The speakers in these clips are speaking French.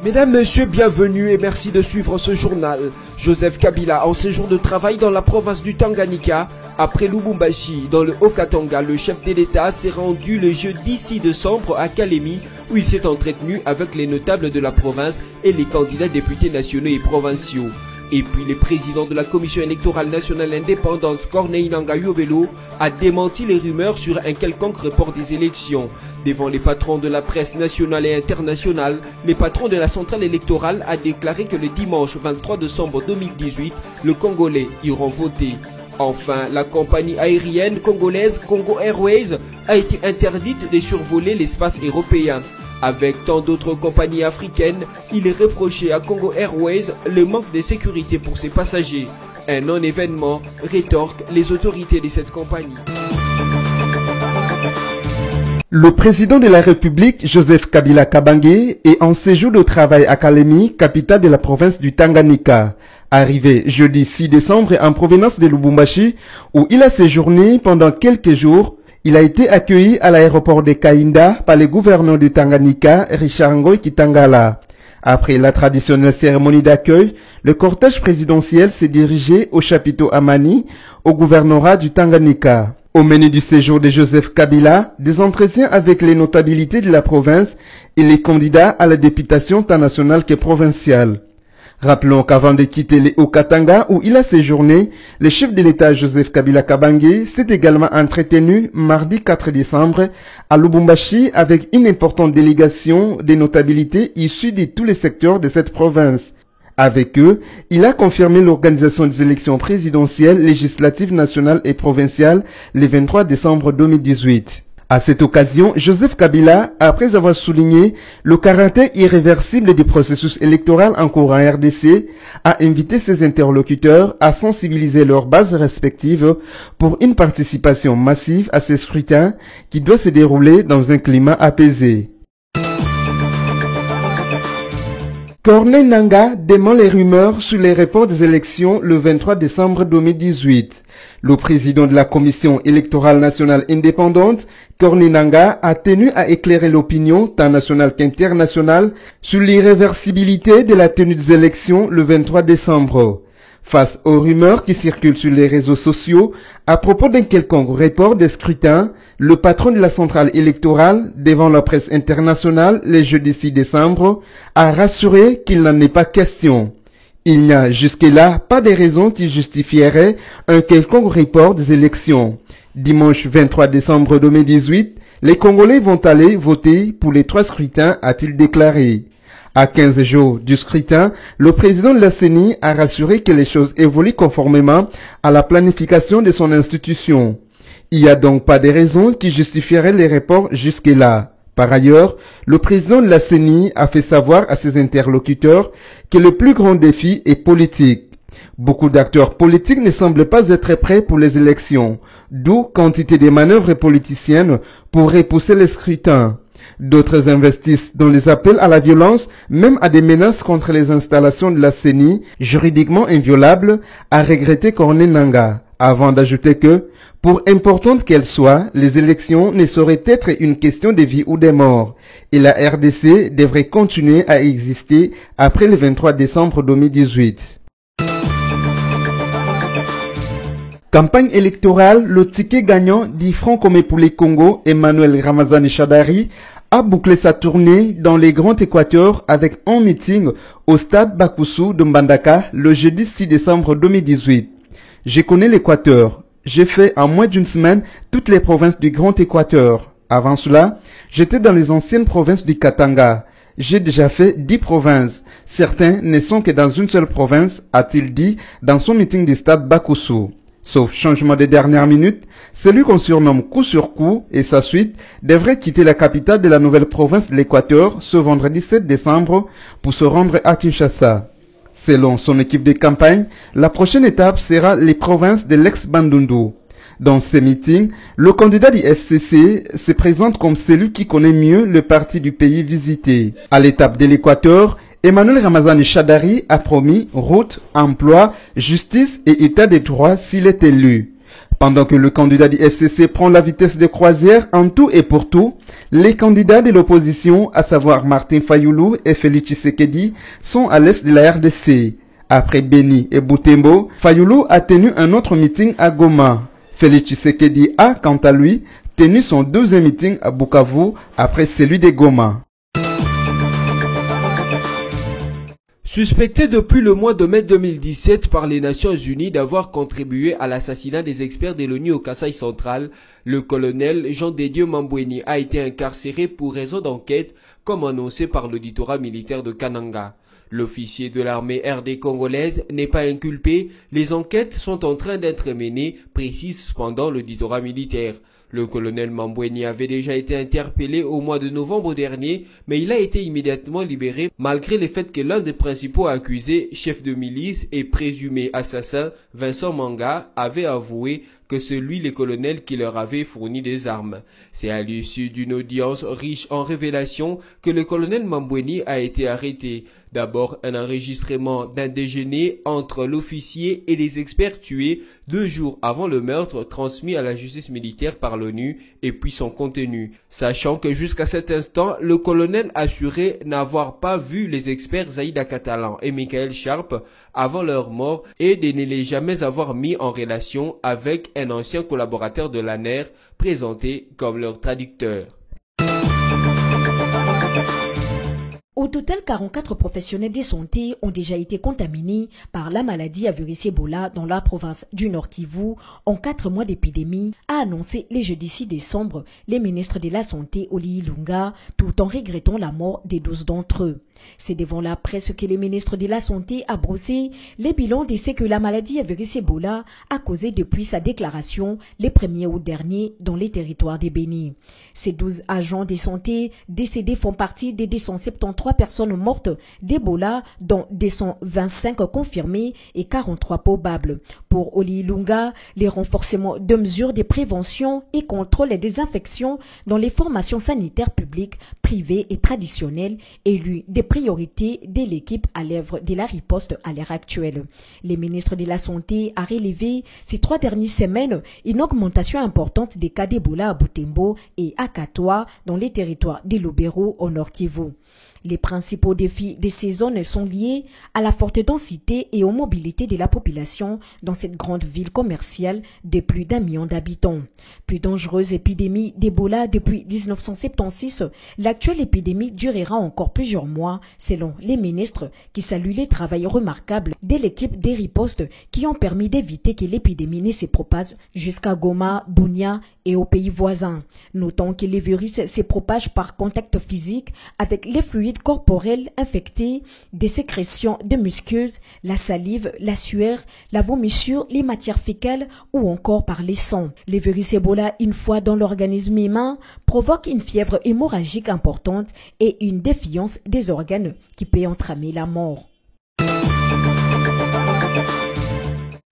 Mesdames, Messieurs, bienvenue et merci de suivre ce journal. Joseph Kabila, en séjour de travail dans la province du Tanganyika, après Lubumbashi, dans le Haut-Katanga, le chef de l'État s'est rendu le jeudi 6 décembre à Kalemi, où il s'est entretenu avec les notables de la province et les candidats députés nationaux et provinciaux. Et puis le président de la Commission électorale nationale indépendante, Corneille Nangaa Yobelo, a démenti les rumeurs sur un quelconque report des élections. Devant les patrons de la presse nationale et internationale, les patrons de la centrale électorale a déclaré que le dimanche 23 décembre 2018, les Congolais iront voter. Enfin, la compagnie aérienne congolaise Congo Airways a été interdite de survoler l'espace européen. Avec tant d'autres compagnies africaines, il est reproché à Congo Airways le manque de sécurité pour ses passagers. Un non-événement, rétorquent les autorités de cette compagnie. Le président de la République, Joseph Kabila Kabange, est en séjour de travail à Kalemi, capitale de la province du Tanganyika. Arrivé jeudi 6 décembre en provenance de Lubumbashi, où il a séjourné pendant quelques jours, il a été accueilli à l'aéroport de Kainda par le gouverneur du Tanganyika, Richard Ngoy Kitangala. Après la traditionnelle cérémonie d'accueil, le cortège présidentiel s'est dirigé au chapiteau Amani, au gouvernorat du Tanganyika. Au menu du séjour de Joseph Kabila, des entretiens avec les notabilités de la province et les candidats à la députation tant nationale que provinciale. Rappelons qu'avant de quitter le Haut-Katanga où il a séjourné, le chef de l'État Joseph Kabila Kabange s'est également entretenu mardi 4 décembre à Lubumbashi avec une importante délégation des notabilités issues de tous les secteurs de cette province. Avec eux, il a confirmé l'organisation des élections présidentielles, législatives, nationales et provinciales le 23 décembre 2018. À cette occasion, Joseph Kabila, après avoir souligné le caractère irréversible du processus électoral en cours en RDC, a invité ses interlocuteurs à sensibiliser leurs bases respectives pour une participation massive à ces scrutins qui doit se dérouler dans un climat apaisé. Corneille Nangaa dément les rumeurs sur les reports des élections le 23 décembre 2018. Le président de la Commission électorale nationale indépendante, Corneille Nangaa, a tenu à éclairer l'opinion, tant nationale qu'internationale, sur l'irréversibilité de la tenue des élections le 23 décembre. Face aux rumeurs qui circulent sur les réseaux sociaux à propos d'un quelconque report des scrutins, le patron de la centrale électorale, devant la presse internationale le jeudi 6 décembre, a rassuré qu'il n'en est pas question. Il n'y a jusque-là pas de raison qui justifieraient un quelconque report des élections. Dimanche 23 décembre 2018, les Congolais vont aller voter pour les 3 scrutins, a-t-il déclaré. À 15 jours du scrutin, le président de la CENI a rassuré que les choses évoluent conformément à la planification de son institution. Il n'y a donc pas de raison qui justifieraient les reports jusque-là. Par ailleurs, le président de la CENI a fait savoir à ses interlocuteurs que le plus grand défi est politique. Beaucoup d'acteurs politiques ne semblent pas être prêts pour les élections, d'où quantité de manœuvres politiciennes pour repousser les scrutins. D'autres investissent dans les appels à la violence, même à des menaces contre les installations de la CENI, juridiquement inviolables, a regretté Corneille Nangaa, avant d'ajouter que, pour importantes qu'elles soient, les élections ne sauraient être une question de vie ou de mort, et la RDC devrait continuer à exister après le 23 décembre 2018. Campagne électorale, le ticket gagnant du Front commun pour les Congo, Emmanuel Ramazani Shadari, a bouclé sa tournée dans les Grands Équateurs avec un meeting au stade Bakusu de Mbandaka le jeudi 6 décembre 2018. Je connais l'Équateur. J'ai fait en moins d'une semaine toutes les provinces du Grand Équateur. Avant cela, j'étais dans les anciennes provinces du Katanga. J'ai déjà fait 10 provinces. Certains ne sont que dans une seule province, a-t-il dit dans son meeting du stade Bakusu. Sauf changement de dernière minute, celui qu'on surnomme coup sur coup et sa suite devrait quitter la capitale de la nouvelle province de l'Équateur ce vendredi 7 décembre pour se rendre à Kinshasa. Selon son équipe de campagne, la prochaine étape sera les provinces de l'ex-Bandundu. Dans ces meetings, le candidat du FCC se présente comme celui qui connaît mieux le parti du pays visité. À l'étape de l'Équateur, Emmanuel Ramazani Shadari a promis route, emploi, justice et état de droit s'il est élu. Pendant que le candidat du FCC prend la vitesse de croisière en tout et pour tout, les candidats de l'opposition, à savoir Martin Fayulu et Félix Tshisekedi, sont à l'est de la RDC. Après Beni et Butembo, Fayulu a tenu un autre meeting à Goma. Félix Tshisekedi a, quant à lui, tenu son deuxième meeting à Bukavu après celui de Goma. Suspecté depuis le mois de mai 2017 par les Nations Unies d'avoir contribué à l'assassinat des experts de l'ONU au Kasaï central, le colonel Jean de Dieu Mambweni a été incarcéré pour raison d'enquête, comme annoncé par l'auditorat militaire de Kananga. L'officier de l'armée RD congolaise n'est pas inculpé, les enquêtes sont en train d'être menées, précise cependant l'auditorat militaire. Le colonel Mambweni avait déjà été interpellé au mois de novembre dernier, mais il a été immédiatement libéré malgré le fait que l'un des principaux accusés, chef de milice et présumé assassin, Vincent Manga, avait avoué que c'est lui le colonel qui leur avait fourni des armes. C'est à l'issue d'une audience riche en révélations que le colonel Mambweni a été arrêté. D'abord un enregistrement d'un déjeuner entre l'officier et les experts tués 2 jours avant le meurtre transmis à la justice militaire par l'ONU et puis son contenu. Sachant que jusqu'à cet instant, le colonel assurait n'avoir pas vu les experts Zaïda Catalan et Michael Sharp avant leur mort et de ne les jamais avoir mis en relation avec un ancien collaborateur de l'ANER présenté comme leur traducteur. Au total, 44 professionnels de santé ont déjà été contaminés par la maladie à virus Ebola dans la province du Nord Kivu en 4 mois d'épidémie, a annoncé le jeudi 6 décembre le ministre de la Santé Oli Ilunga, tout en regrettant la mort des 12 d'entre eux. C'est devant la presse que le ministre de la Santé a brossé les bilans de ce que la maladie à virus Ebola a causé depuis sa déclaration le 1er août dernier dans les territoires de Beni. Ces 12 agents de santé décédés font partie des 273 personnes mortes d'Ebola, dont 225 confirmées et 43 probables. Pour Oli Ilunga, les renforcements de mesures de prévention et contrôle des infections dans les formations sanitaires publiques, privées et traditionnelles est l'une des priorités de l'équipe à l'œuvre de la riposte à l'heure actuelle. Le ministre de la Santé a relevé ces 3 dernières semaines une augmentation importante des cas d'Ebola à Butembo et à Katoa dans les territoires de Lubero au Nord Kivu. Les principaux défis de ces zones sont liés à la forte densité et aux mobilités de la population dans cette grande ville commerciale de plus d'1 million d'habitants. Plus dangereuse épidémie d'Ebola depuis 1976, l'actuelle épidémie durera encore plusieurs mois, selon les ministres qui saluent les travaux remarquables de l'équipe des ripostes qui ont permis d'éviter que l'épidémie ne se propage jusqu'à Goma, Bunia et aux pays voisins. Notons que les virus se propagent par contact physique avec les fluides corporels infectés, des sécrétions de muqueuses, la salive, la sueur, la vomissure, les matières fécales ou encore par les sangs. Les virus Ebola, une fois dans l'organisme humain, provoquent une fièvre hémorragique importante et une défiance des organes qui peut entramer la mort.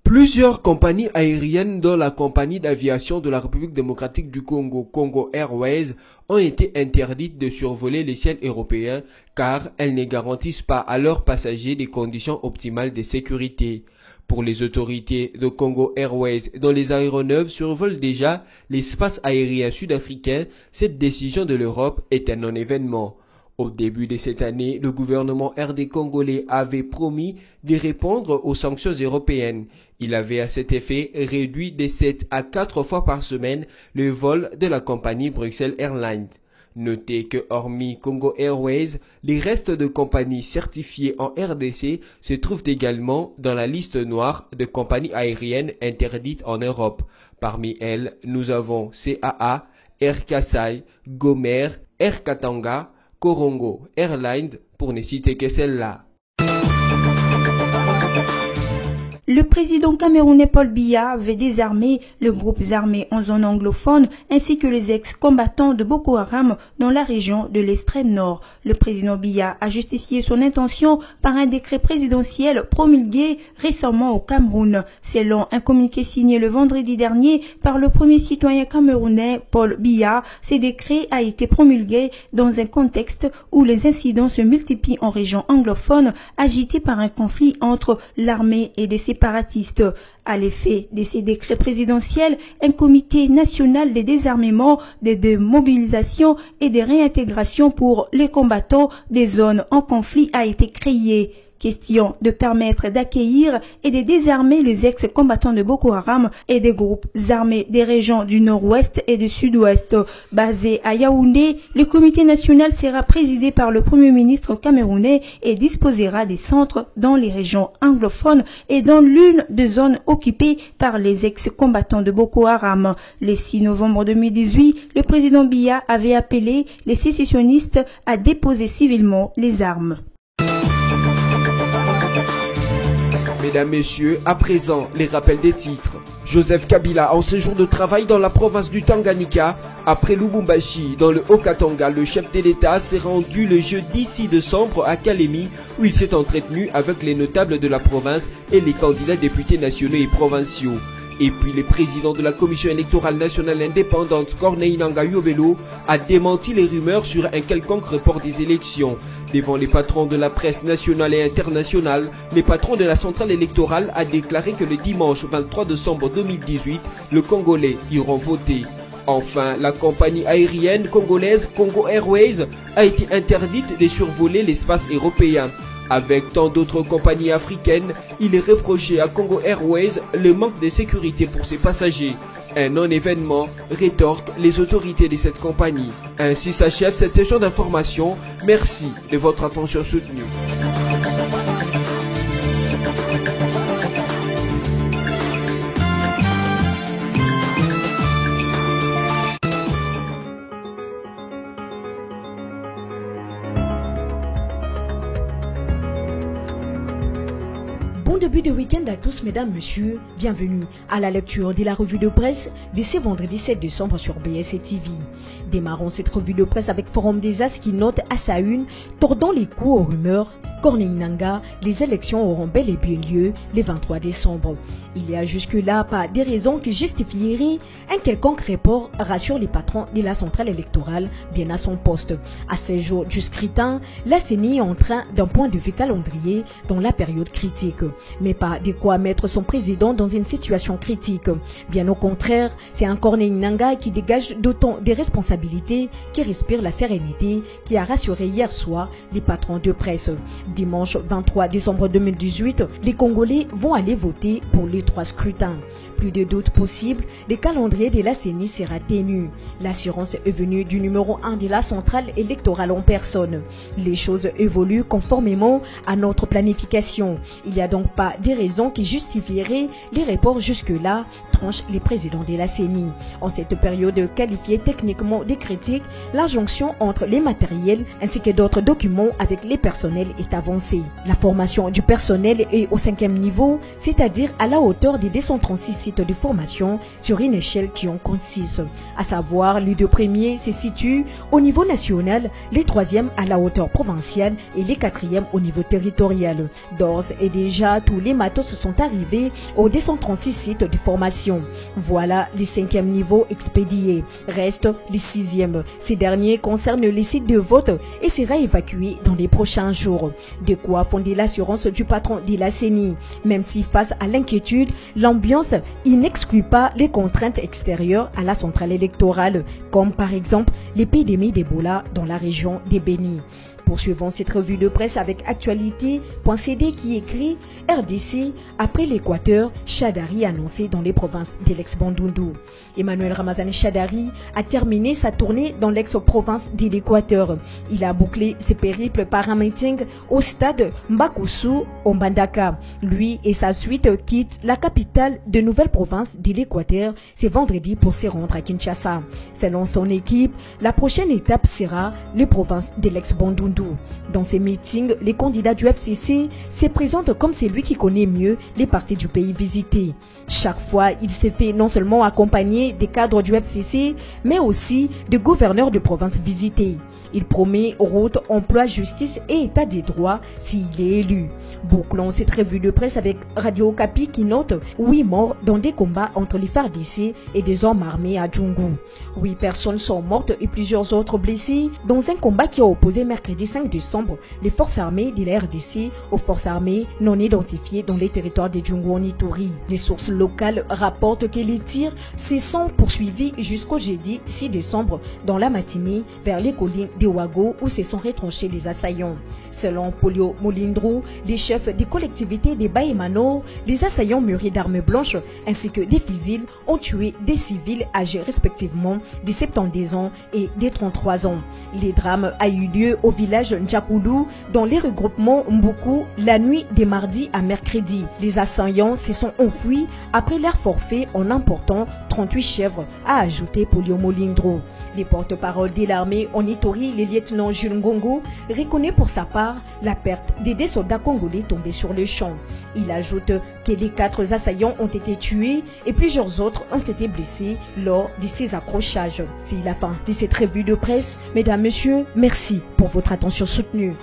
Plusieurs compagnies aériennes, dont la compagnie d'aviation de la République démocratique du Congo, Congo Airways, ont été interdites de survoler les ciels européens car elles ne garantissent pas à leurs passagers des conditions optimales de sécurité. Pour les autorités de Congo Airways, dont les aéronefs survolent déjà l'espace aérien sud-africain, cette décision de l'Europe est un non-événement. Au début de cette année, le gouvernement RD congolais avait promis de répondre aux sanctions européennes. Il avait à cet effet réduit de 7 à 4 fois par semaine le vol de la compagnie Bruxelles Airlines. Notez que hormis Congo Airways, les restes de compagnies certifiées en RDC se trouvent également dans la liste noire de compagnies aériennes interdites en Europe. Parmi elles, nous avons CAA, Air Kasai, Gomer, Air Katanga, Korongo Airlines, pour ne citer que celle-là. Le président camerounais Paul Biya veut désarmer les groupes armés en zone anglophone ainsi que les ex-combattants de Boko Haram dans la région de l'extrême nord. Le président Biya a justifié son intention par un décret présidentiel promulgué récemment au Cameroun. Selon un communiqué signé le vendredi dernier par le premier citoyen camerounais Paul Biya, ce décret a été promulgué dans un contexte où les incidents se multiplient en région anglophone agitée par un conflit entre l'armée et des séparatistes. À l'effet de ces décrets présidentiels, un comité national de désarmement, de démobilisation et de réintégration pour les combattants des zones en conflit a été créé. Question de permettre d'accueillir et de désarmer les ex-combattants de Boko Haram et des groupes armés des régions du nord-ouest et du sud-ouest. Basé à Yaoundé, le comité national sera présidé par le premier ministre camerounais et disposera des centres dans les régions anglophones et dans l'une des zones occupées par les ex-combattants de Boko Haram. Le 6 novembre 2018, le président Biya avait appelé les sécessionnistes à déposer civilement les armes. Mesdames, Messieurs, à présent, les rappels des titres. Joseph Kabila en séjour de travail dans la province du Tanganyika. Après Lubumbashi, dans le Haut-Katanga, le chef de l'État s'est rendu le jeudi 6 décembre à Kalemi, où il s'est entretenu avec les notables de la province et les candidats députés nationaux et provinciaux. Et puis le président de la Commission électorale nationale indépendante, Corneille Nangaa Yobelo, a démenti les rumeurs sur un quelconque report des élections. Devant les patrons de la presse nationale et internationale, le patron de la centrale électorale a déclaré que le dimanche 23 décembre 2018, les Congolais iront voter. Enfin, la compagnie aérienne congolaise Congo Airways a été interdite de survoler l'espace européen. Avec tant d'autres compagnies africaines, il est reproché à Congo Airways le manque de sécurité pour ses passagers. Un non-événement, rétorquent les autorités de cette compagnie. Ainsi s'achève cette session d'information. Merci de votre attention soutenue. Bon début de week-end à tous, mesdames, messieurs. Bienvenue à la lecture de la revue de presse de ce vendredi 7 décembre sur BSC TV. Démarrons cette revue de presse avec Forum des As qui note à sa une, tordant les coups aux rumeurs, Corneille Nangaa, les élections auront bel et bien lieu le 23 décembre. Il y a jusque-là pas des raisons qui justifieraient un quelconque report, rassure les patrons de la centrale électorale bien à son poste. À 16 jours du scrutin, la CENI est en train d'un point de vue calendrier dans la période critique. Mais pas de quoi mettre son président dans une situation critique. Bien au contraire, c'est un Corneille Nangaa qui dégage d'autant de responsabilités, qui respire la sérénité, qui a rassuré hier soir les patrons de presse. Dimanche 23 décembre 2018, les Congolais vont aller voter pour les 3 scrutins. Plus de doutes possibles, le calendrier de la CENI sera tenu. L'assurance est venue du numéro 1 de la centrale électorale en personne. Les choses évoluent conformément à notre planification. Il n'y a donc pas de raisons qui justifieraient les reports jusque-là, tranche les présidents de la CENI. En cette période qualifiée techniquement de critique, la jonction entre les matériels ainsi que d'autres documents avec les personnels est avancée. La formation du personnel est au 5e niveau, c'est-à-dire à la hauteur des 236 sites de formation sur une échelle qui en compte 6. À savoir, les 2 premiers se situent au niveau national, les 3e à la hauteur provinciale et les 4e au niveau territorial. D'ores et déjà, tous les matos sont arrivés aux 236 sites de formation. Voilà les 5e niveaux expédiés. Reste les 6e. Ces derniers concernent les sites de vote et sera évacué dans les prochains jours. De quoi fonder l'assurance du patron de la CENI. Même si face à l'inquiétude, l'ambiance il n'exclut pas les contraintes extérieures à la centrale électorale, comme par exemple l'épidémie d'Ebola dans la région des Béni. Poursuivons cette revue de presse avec Actualité.cd qui écrit RDC après l'Équateur, Chadari annoncé dans les provinces de l'ex-Bandundu. Emmanuel Ramazani Chadari a terminé sa tournée dans l'ex-province de l'Équateur. Il a bouclé ses périples par un meeting au stade Mbakusu au Mbandaka. Lui et sa suite quittent la capitale de nouvelle province de l'Équateur ce vendredi pour se rendre à Kinshasa. Selon son équipe, la prochaine étape sera les provinces de l'ex-Bandundu. Dans ces meetings, les candidats du FCC se présentent comme celui qui connaît mieux les parties du pays visitées. Chaque fois, il se fait non seulement accompagner des cadres du FCC, mais aussi de gouverneurs de provinces visitées. Il promet route, emploi, justice et état des droits choix s'il est élu. Bouclons cette revue de presse avec Radio Okapi qui note 8 morts dans des combats entre les FARDC et des hommes armés à Djungu. 8 personnes sont mortes et plusieurs autres blessées dans un combat qui a opposé mercredi 5 décembre les forces armées de la RDC aux forces armées non identifiées dans les territoires de Djungu en Ituri. Les sources locales rapportent que les tirs se sont poursuivis jusqu'au jeudi 6 décembre dans la matinée vers les collines de Ouago où se sont retranchés les assaillants. Selon Polio Molindro, les chefs des collectivités des Baïmano, les assaillants murés d'armes blanches ainsi que des fusils ont tué des civils âgés respectivement de 70 ans et de 33 ans. Les drames a eu lieu au village Ndjakoulou dans les regroupements Mbuku la nuit de mardi à mercredi. Les assaillants se sont enfuis après leur forfait en important 38 chèvres, a ajouté Polio Molindro. Les porte-paroles de l'armée en Ituri, le lieutenant Jules Ngongo, reconnaît pour sa part la perte des 2 soldats congolais tombés sur le champ. Il ajoute que les 4 assaillants ont été tués et plusieurs autres ont été blessés lors de ces accrochages. C'est la fin de cette revue de presse. Mesdames, Messieurs, merci pour votre attention soutenue.